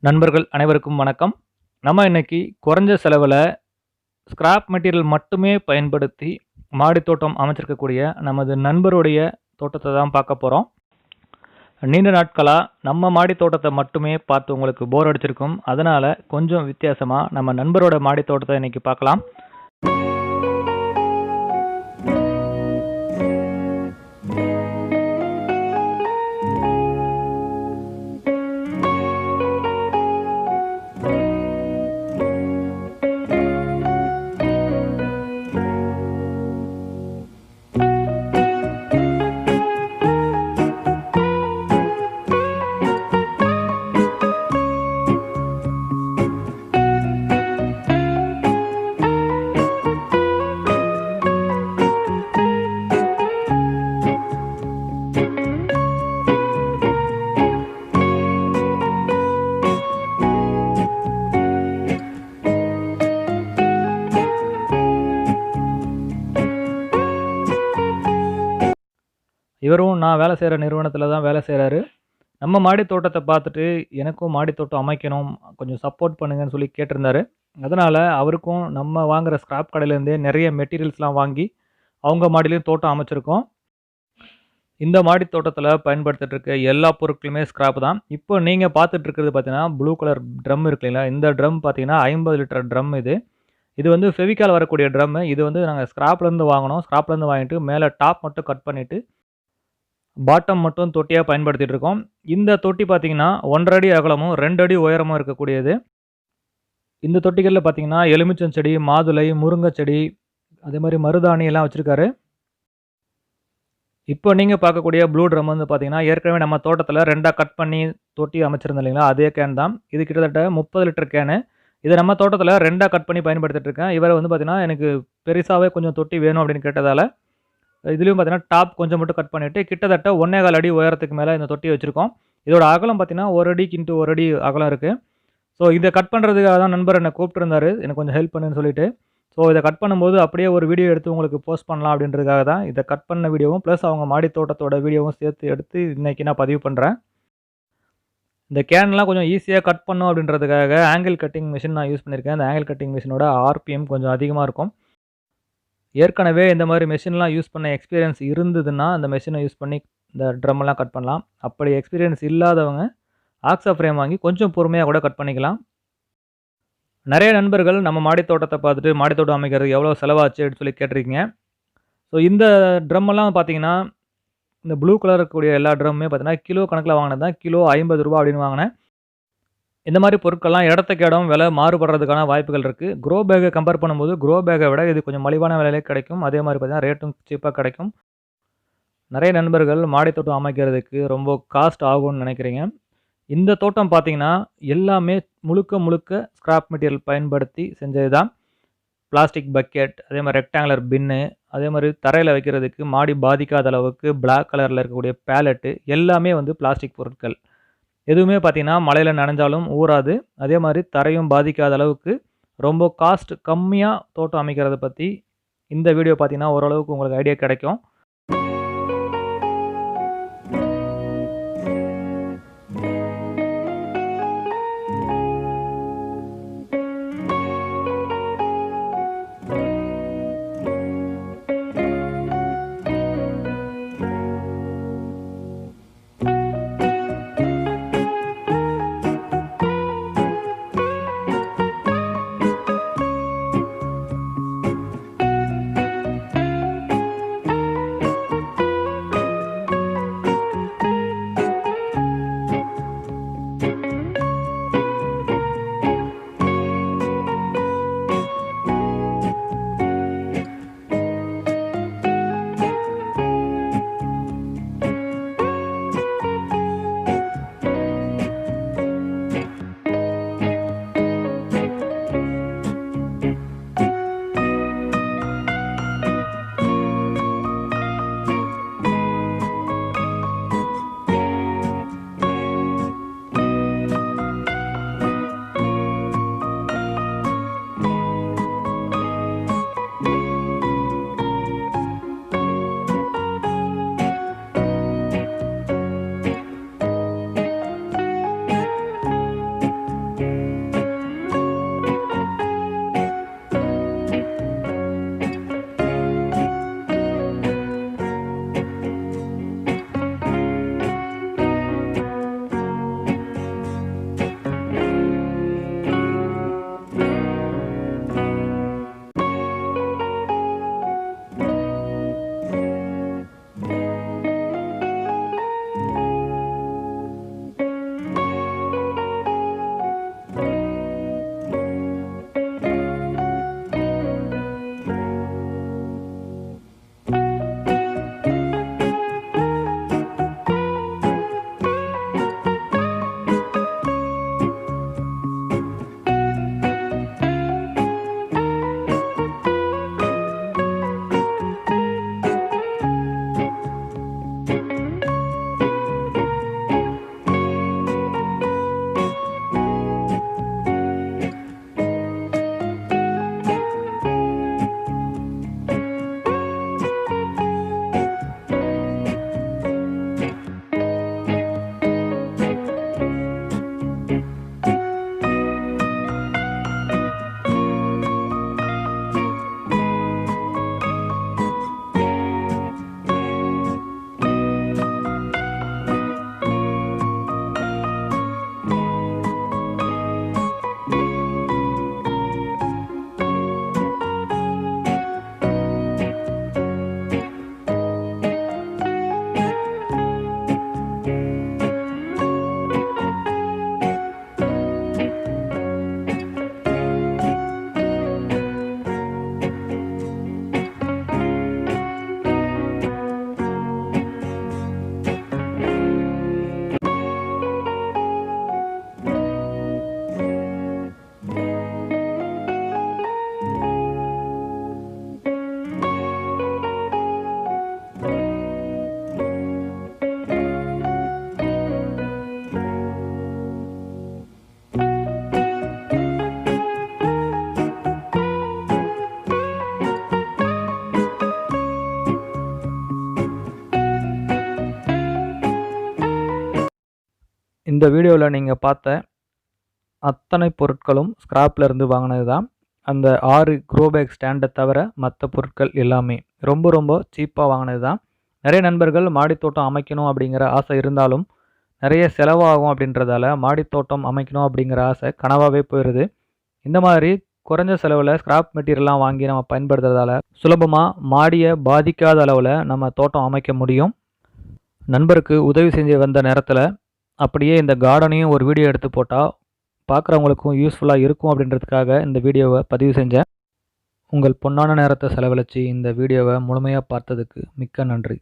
நண்பர்கள் அனைவருக்கும் வணக்கம். நம்ம இன்னைக்கு குறைஞ்ச செலவுல ஸ்கிராப் மெட்டீரியல் மட்டுமே பயன்படுத்தி மாடித் தோட்டம் அமைச்சிருக்கக்கூடிய நமது நண்பருடைய தோட்டத்தை தான் பார்க்க போறோம். நீண்ட நாட்களா நம்ம மாடித் தோட்டத்தை மட்டுமே பார்த்து உங்களுக்கு போர் அடிச்சிருக்கும். அதனால கொஞ்சம் வித்தியாசமா நம்ம நண்பரோட மாடித் தோட்டத்தை இன்னைக்கு பார்க்கலாம். இவரும் நான் வேலை செய்கிற நிறுவனத்தில் தான் வேலை செய்கிறாரு. நம்ம மாடித் தோட்டத்தை பார்த்துட்டு எனக்கும் மாடித் தோட்டம் அமைக்கணும், கொஞ்சம் சப்போர்ட் பண்ணுங்கன்னு சொல்லி கேட்டிருந்தாரு. அதனால் அவருக்கும் நம்ம வாங்குகிற ஸ்கிராப் கடையிலேருந்தே நிறைய மெட்டீரியல்ஸ்லாம் வாங்கி அவங்க மாடியிலையும் தோட்டம் அமைச்சிருக்கோம். இந்த மாடித் தோட்டத்தில் பயன்படுத்திட்டு இருக்க எல்லா பொருட்களுமே ஸ்கிராப் தான். இப்போ நீங்கள் பார்த்துட்டு இருக்கிறது பார்த்தீங்கன்னா ப்ளூ கலர் ட்ரம் இருக்கு இல்லைங்களா, இந்த ட்ரம் பார்த்தீங்கன்னா 50 லிட்டர் ட்ரம் இது. இது வந்து ஃபெவிகால் வரக்கூடிய ட்ரம்மு. இது வந்து நாங்கள் ஸ்கிராப்லேருந்து வாங்கினோம். ஸ்கிராப்லேருந்து வாங்கிட்டு மேலே டாப் மட்டும் கட் பண்ணிவிட்டு பாட்டம் மட்டும் தொட்டியாக பயன்படுத்திட்டு இருக்கோம். இந்த தொட்டி பார்த்தீங்கன்னா 1.5 அடி அகலமும் 2 அடி உயரமும் இருக்கக்கூடியது. இந்த தொட்டிகளில் பார்த்தீங்கன்னா எலுமிச்சம் செடி, மாதுளை, முருங்கை செடி, அதே மாதிரி மருதாணி எல்லாம் வச்சுருக்காரு. இப்போ நீங்கள் பார்க்கக்கூடிய ப்ளூ ட்ரம் வந்து பார்த்தீங்கன்னா ஏற்கனவே நம்ம தோட்டத்தில் 2ஆக கட் பண்ணி தொட்டி அமைச்சிருந்தோம் இல்லைங்களா, அதே கேன் தான். இது கிட்டத்தட்ட 30 லிட்டர் கேனு. இதை நம்ம தோட்டத்தில் 2ஆக கட் பண்ணி பயன்படுத்திட்டு இருக்கேன். இவரை வந்து பார்த்தீங்கன்னா எனக்கு பெருசாகவே கொஞ்சம் தொட்டி வேணும் அப்படின்னு கேட்டதால் இதுலேயும் பார்த்தீங்கன்னா டாப் கொஞ்சம் மட்டும் கட் பண்ணிவிட்டு கிட்டத்தட்ட 1.25 அடி உயரத்துக்கு மேலே இந்த தொட்டியை வச்சுருக்கோம். இதோட அகலம் பார்த்தீங்கன்னா 1 அடிக்கு இன்ட்டு 1 அடி அகலம் இருக்குது. ஸோ இதை கட் பண்ணுறதுக்காக தான் நண்பர் என்னை கூப்பிட்டுருந்தாரு, எனக்கு கொஞ்சம் ஹெல்ப் பண்ணுன்னு சொல்லிட்டு. ஸோ இதை கட் பண்ணும்போது அப்படியே ஒரு வீடியோ எடுத்து உங்களுக்கு போஸ்ட் பண்ணலாம் அப்படின்றதுக்காக தான் இதை கட் பண்ண வீடியோவும் ப்ளஸ் அவங்க மாடி தோட்டத்தோட வீடியோவும் சேர்த்து எடுத்து இன்றைக்கி நான் பதிவு பண்ணுறேன். இந்த கேன்லாம் கொஞ்சம் ஈஸியாக கட் பண்ணும் அப்படின்றதுக்காக ஆங்கிள் கட்டிங் மிஷின் நான் யூஸ் பண்ணியிருக்கேன். இந்த ஆங்கிள் கட்டிங் மிஷினோட ஆர்பிஎம் கொஞ்சம் அதிகமாக இருக்கும். ஏற்கனவே இந்த மாதிரி மெஷின்லாம் யூஸ் பண்ண எக்ஸ்பீரியன்ஸ் இருந்ததுன்னா அந்த மெஷினை யூஸ் பண்ணி இந்த ட்ரம்மெல்லாம் கட் பண்ணலாம். அப்படி எக்ஸ்பீரியன்ஸ் இல்லாதவங்க ஆக்ஸா ஃப்ரேம் வாங்கி கொஞ்சம் பொறுமையாக கூட கட் பண்ணிக்கலாம். நிறைய நண்பர்கள் நம்ம மாடித் தோட்டத்தை பார்த்துட்டு மாடித் தோட்டம் அமைக்கிறது எவ்வளோ செலவாச்சு அப்படின்னு சொல்லி கேட்டிருக்கீங்க. ஸோ இந்த ட்ரம்மெல்லாம் பார்த்தீங்கன்னா இந்த ப்ளூ கலர் இருக்கக்கூடிய எல்லா ட்ரம்மே பார்த்தீங்கன்னா கிலோ கணக்கில் வாங்கினது தான். கிலோ 50 ரூபா அப்படின்னு வாங்கினேன். இந்த மாதிரி பொருட்கள்லாம் இடத்துக்கு இடம் விலை மாறுபடுறதுக்கான வாய்ப்புகள் இருக்குது. க்ரோ பேக்கை கம்பேர் பண்ணும்போது க்ரோ பேக்கை விட இது கொஞ்சம் மலிவான விலையிலே கிடைக்கும். அதே மாதிரி பார்த்தீங்கன்னா ரேட்டும் சீப்பாக கிடைக்கும். நிறைய நண்பர்கள் மாடி தோட்டம் அமைக்கிறதுக்கு ரொம்ப காஸ்ட் ஆகும்னு நினைக்கிறீங்க. இந்த தோட்டம் பார்த்தீங்கன்னா எல்லாமே முழுக்க முழுக்க ஸ்கிராப் மெட்டீரியல் பயன்படுத்தி செஞ்சது தான். பிளாஸ்டிக் பக்கெட், அதே மாதிரி ரெக்டாங்குலர் பின்னு, அதே மாதிரி தரையில் வைக்கிறதுக்கு மாடி பாதிக்காத அளவுக்கு பிளாக் கலரில் இருக்கக்கூடிய பேலட்டு எல்லாமே வந்து பிளாஸ்டிக் பொருட்கள். எதுவுமே பார்த்தீங்கன்னா மழையில் நனைஞ்சாலும் ஊறாது. அதே மாதிரி தரையும் பாதிக்காத அளவுக்கு ரொம்ப காஸ்ட் கம்மியாக தோட்டம் அமைக்கிறத பற்றி இந்த வீடியோ பார்த்தீங்கன்னா ஓரளவுக்கு உங்களுக்கு ஐடியா கிடைக்கும். இந்த வீடியோவில் நீங்கள் பார்த்த அத்தனை பொருட்களும் ஸ்கிராப்ல இருந்து வாங்கினது தான். அந்த 6 க்ரோ பேக் ஸ்டாண்டை தவிர மற்ற பொருட்கள் எல்லாமே ரொம்ப ரொம்ப சீப்பாக வாங்கினது தான். நிறைய நண்பர்கள் மாடித்தோட்டம் அமைக்கணும் அப்படிங்கிற ஆசை இருந்தாலும் நிறைய செலவாகும் அப்படின்றதால மாடித்தோட்டம் அமைக்கணும் அப்படிங்கிற ஆசை கனவாகவே போயிடுது. இந்த மாதிரி குறைஞ்ச செலவில் ஸ்கிராப் மெட்டீரியல்லாம் வாங்கி நம்ம பயன்படுத்துறதால சுலபமாக மாடியை பாதிக்காத அளவில் நம்ம தோட்டம் அமைக்க முடியும். நண்பருக்கு உதவி செஞ்சு வந்த நேரத்தில் அப்படியே இந்த கார்டனையும் ஒரு வீடியோ எடுத்து போட்டால் பார்க்குறவங்களுக்கும் யூஸ்ஃபுல்லாக இருக்கும் அப்படின்றதுக்காக இந்த வீடியோவை பதிவு செஞ்சேன். உங்கள் பொன்னான நேரத்தை செலவழித்து இந்த வீடியோவை முழுமையாக பார்த்ததுக்கு மிக்க நன்றி.